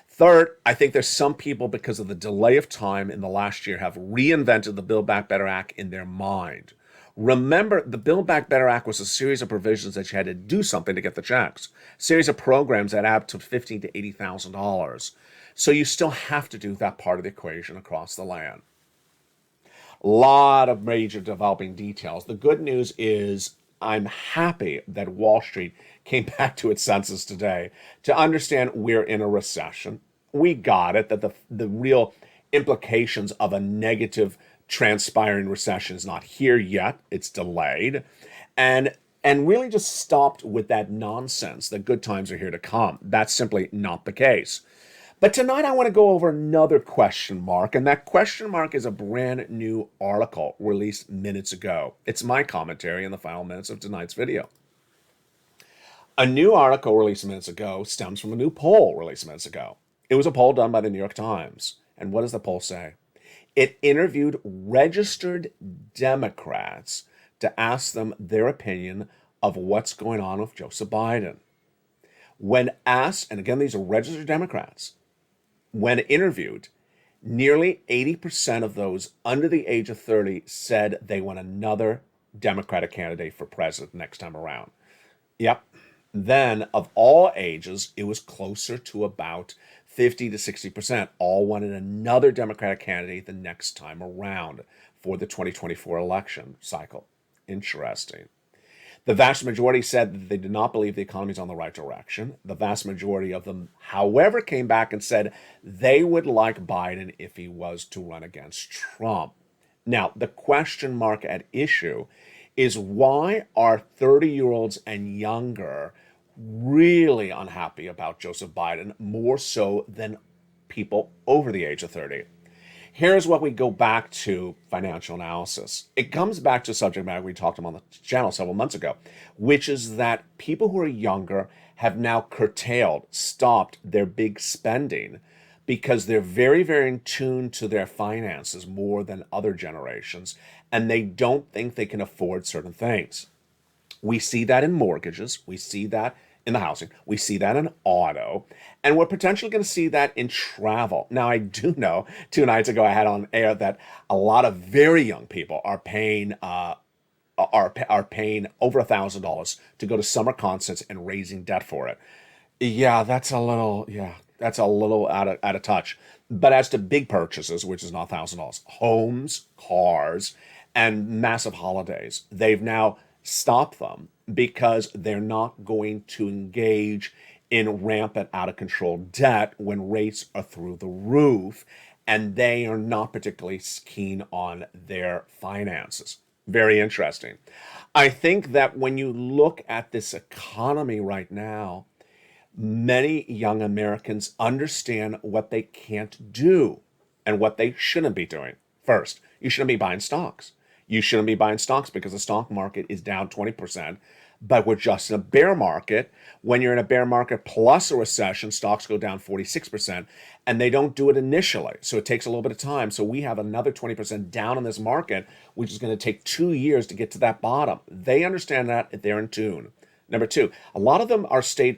Third, I think there's some people, because of the delay of time in the last year, have reinvented the Build Back Better Act in their mind. Remember, the Build Back Better Act was a series of provisions that you had to do something to get the checks. A series of programs that add up to $15,000 to $80,000. So you still have to do that part of the equation across the land. A lot of major developing details. The good news is I'm happy that Wall Street came back to its senses today to understand we're in a recession. We got it, that the real implications of a negative transpiring recession is not here yet. It's delayed. And really just stopped with that nonsense that good times are here to come. That's simply not the case. But tonight I want to go over another question mark, and that question mark is a brand new article released minutes ago. It's my commentary in the final minutes of tonight's video. A new article released minutes ago stems from a new poll released minutes ago. It was a poll done by the New York Times. And what does the poll say? It interviewed registered Democrats to ask them their opinion of what's going on with Joseph Biden. When asked, and again, these are registered Democrats, when interviewed, nearly 80% of those under the age of 30 said they want another Democratic candidate for president next time around. Yep. Then, of all ages, it was closer to about 50 to 60% all wanted another Democratic candidate the next time around for the 2024 election cycle. Interesting. The vast majority said that they did not believe the economy is on the right direction. The vast majority of them, however, came back and said they would like Biden if he was to run against Trump. Now, the question mark at issue is why are 30-year-olds and younger really unhappy about Joseph Biden more so than people over the age of 30? Here's what we go back to financial analysis. It comes back to a subject matter we talked about on the channel several months ago, which is that people who are younger have now curtailed, stopped their big spending because they're very, very in tune to their finances more than other generations, and they don't think they can afford certain things. We see that in mortgages. We see that in the housing. We see that in auto. And we're potentially going to see that in travel. Now, I do know 2 nights ago I had on air that a lot of very young people are paying paying over $1,000 to go to summer concerts and raising debt for it. That's a little out of touch. But as to big purchases, which is not $1,000, homes, cars, and massive holidays, they've now stopped them because they're not going to engage in rampant out of control debt when rates are through the roof, and they are not particularly keen on their finances. Very interesting. I think that when you look at this economy right now, many young Americans understand what they can't do and what they shouldn't be doing. First, you shouldn't be buying stocks. You shouldn't be buying stocks because the stock market is down 20%, but we're just in a bear market. When you're in a bear market plus a recession, stocks go down 46%, and they don't do it initially. So it takes a little bit of time. So we have another 20% down in this market, which is going to take 2 years to get to that bottom. They understand that. They're in tune. Number two, a lot of them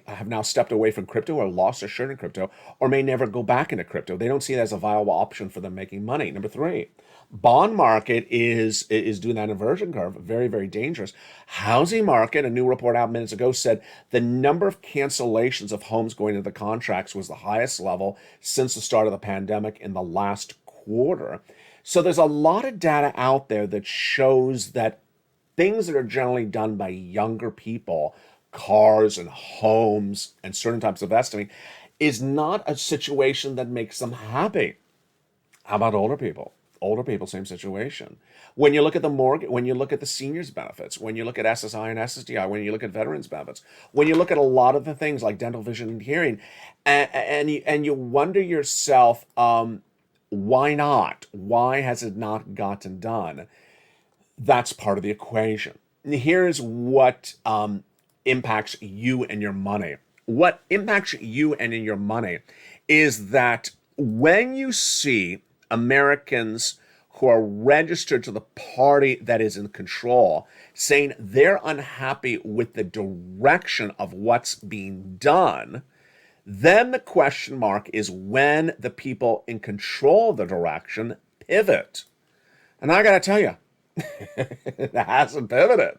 have now stepped away from crypto or lost their shirt in crypto or may never go back into crypto. They don't see it as a viable option for them making money. Number three, bond market is doing that inversion curve, very, very dangerous. Housing market, a new report out minutes ago said the number of cancellations of homes going into the contracts was the highest level since the start of the pandemic in the last quarter. So there's a lot of data out there that shows that things that are generally done by younger people, cars and homes and certain types of investing, is not a situation that makes them happy. How about older people? Older people, same situation. When you look at the mortgage, when you look at the seniors benefits, when you look at SSI and SSDI, when you look at veterans benefits, when you look at a lot of the things like dental, vision, and hearing, and you wonder yourself, why not? Why has it not gotten done? That's part of the equation. Here's what impacts you and your money. What impacts you and your money is that when you see Americans who are registered to the party that is in control saying they're unhappy with the direction of what's being done, then the question mark is when the people in control of the direction pivot. And I got to tell you, it hasn't pivoted.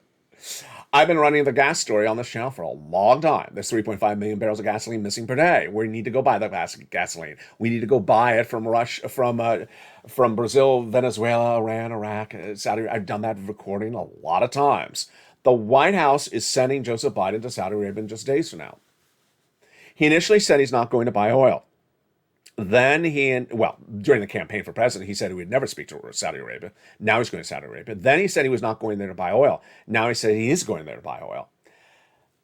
I've been running the gas story on this channel for a long time. There's 3.5 million barrels of gasoline missing per day. We need to go buy the gasoline. We need to go buy it from from Brazil, Venezuela, Iran, Iraq, Saudi. I've done that recording a lot of times. The White House is sending Joseph Biden to Saudi Arabia in just days from now. He initially said he's not going to buy oil. Then during the campaign for president, he said he would never speak to Saudi Arabia. Now he's going to Saudi Arabia. Then he said he was not going there to buy oil. Now he said he is going there to buy oil.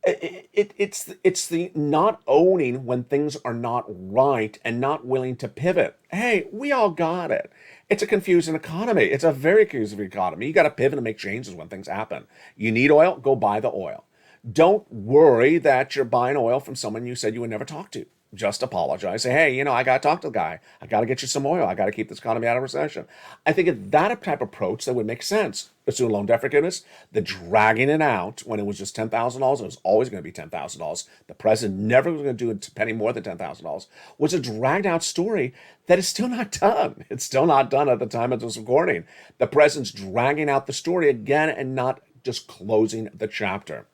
It's the not owning when things are not right and not willing to pivot. Hey, we all got it. It's a confusing economy. It's a very confusing economy. You got to pivot and make changes when things happen. You need oil, go buy the oil. Don't worry that you're buying oil from someone you said you would never talk to. just apologize. Say, hey, I got to talk to the guy. I got to get you some oil. I got to keep this economy out of recession. I think if that type of approach, that would make sense. The student loan debt forgiveness, the dragging it out when it was just $10,000, it was always going to be $10,000. The president never was going to do a penny more than $10,000, was a dragged out story that is still not done. It's still not done at the time of this recording. The president's dragging out the story again and not just closing the chapter.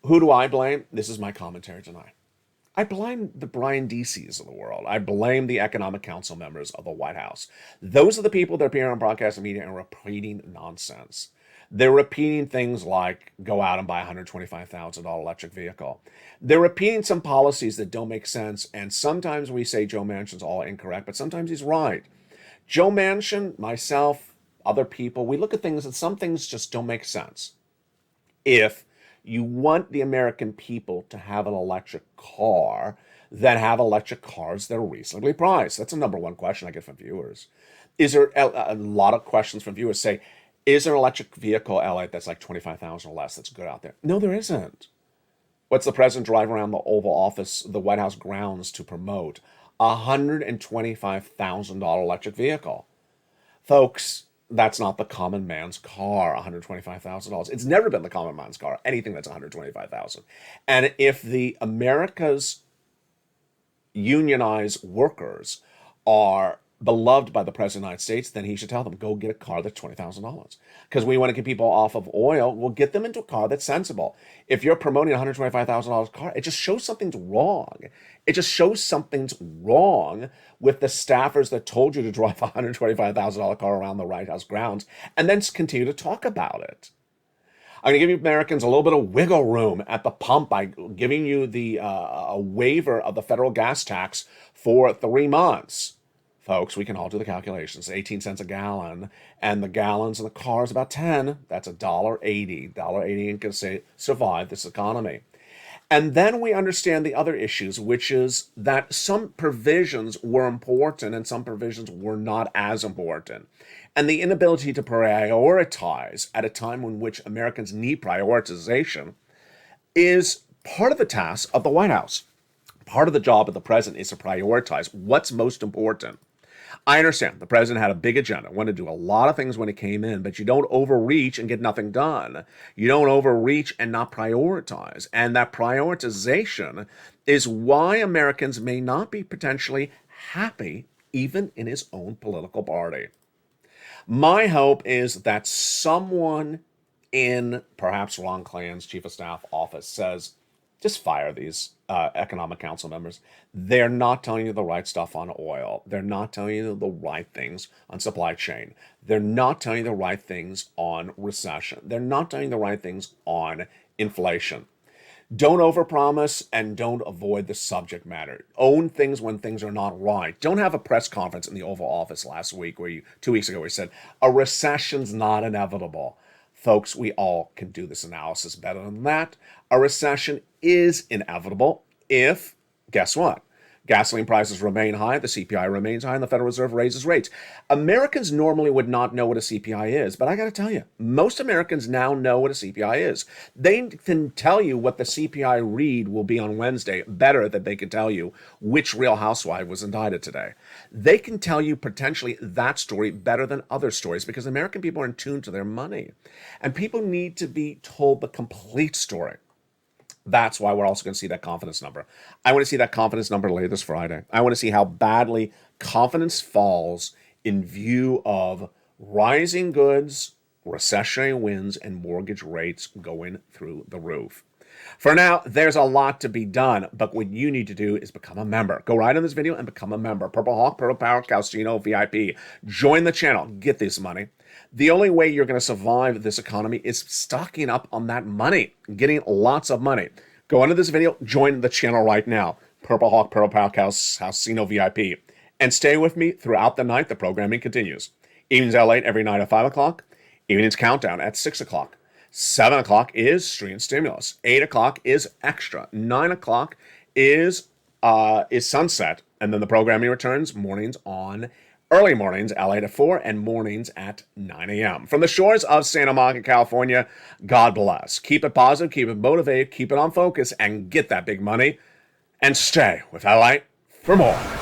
Who do I blame? This is my commentary tonight. I blame the Brian Deeseys of the world. I blame the Economic Council members of the White House. Those are the people that appear on broadcast media and repeating nonsense. They're repeating things like go out and buy a $125,000 electric vehicle. They're repeating some policies that don't make sense, and sometimes we say Joe Manchin's all incorrect, but sometimes he's right. Joe Manchin, myself, other people, we look at things and some things just don't make sense. If you want the American people to have an electric car, then have electric cars that are reasonably priced. That's the number one question I get from viewers. Is there a lot of questions from viewers say, is there an electric vehicle, LA, that's like $25,000 or less that's good out there? No, there isn't. What's the president drive around the Oval Office, the White House grounds to promote? A $125,000 electric vehicle. Folks, that's not the common man's car, $125,000. It's never been the common man's car, anything that's $125,000. And if the America's unionized workers are beloved by the President of the United States, then he should tell them, go get a car that's $20,000. Because we want to get people off of oil, we'll get them into a car that's sensible. If you're promoting a $125,000 car, it just shows something's wrong. It just shows something's wrong with the staffers that told you to drive a $125,000 car around the White House grounds and then continue to talk about it. I'm going to give you Americans a little bit of wiggle room at the pump by giving you the a waiver of the federal gas tax for 3 months. Folks, we can all do the calculations. 18 cents a gallon, and the gallons in the car is about 10. That's $1.80. $1.80 and can survive this economy. And then we understand the other issues, which is that some provisions were important and some provisions were not as important. And the inability to prioritize at a time in which Americans need prioritization is part of the task of the White House. Part of the job of the president is to prioritize what's most important. I understand the president had a big agenda, wanted to do a lot of things when he came in, but you don't overreach and get nothing done. You don't overreach and not prioritize. And that prioritization is why Americans may not be potentially happy even in his own political party. My hope is that someone in perhaps Ron Klain's chief of staff office says, just fire these economic council members. They're not telling you the right stuff on oil. They're not telling you the right things on supply chain. They're not telling you the right things on recession. They're not telling you the right things on inflation. Don't overpromise and don't avoid the subject matter. Own things when things are not right. Don't have a press conference in the Oval Office last week 2 weeks ago where you said, a recession's not inevitable. Folks, we all can do this analysis better than that. A recession is inevitable if, guess what? Gasoline prices remain high, the CPI remains high, and the Federal Reserve raises rates. Americans normally would not know what a CPI is, but I got to tell you, most Americans now know what a CPI is. They can tell you what the CPI read will be on Wednesday better than they can tell you which Real Housewife was indicted today. They can tell you potentially that story better than other stories because American people are in tune to their money. And people need to be told the complete story. That's why we're also going to see that confidence number. I want to see that confidence number later this Friday. I want to see how badly confidence falls in view of rising goods, recessionary winds, and mortgage rates going through the roof. For now, there's a lot to be done, but what you need to do is become a member. Go right on this video and become a member. Purple Hawk, Purple Power, Calcino, VIP. Join the channel. Get this money. The only way you're going to survive this economy is stocking up on that money, getting lots of money. Go under this video, join the channel right now. Purple Hawk, Purple Power, Calcino, VIP. And stay with me throughout the night. The programming continues. Evenings Lalate every night at 5 o'clock. Evenings Countdown at 6 o'clock. 7 o'clock is Street and Stimulus. 8 o'clock is Extra. 9 o'clock is Sunset. And then the programming returns mornings on early mornings, LA at 4, and mornings at 9 a.m. From the shores of Santa Monica, California, God bless. Keep it positive, keep it motivated, keep it on focus, and get that big money. and stay with Lalate for more.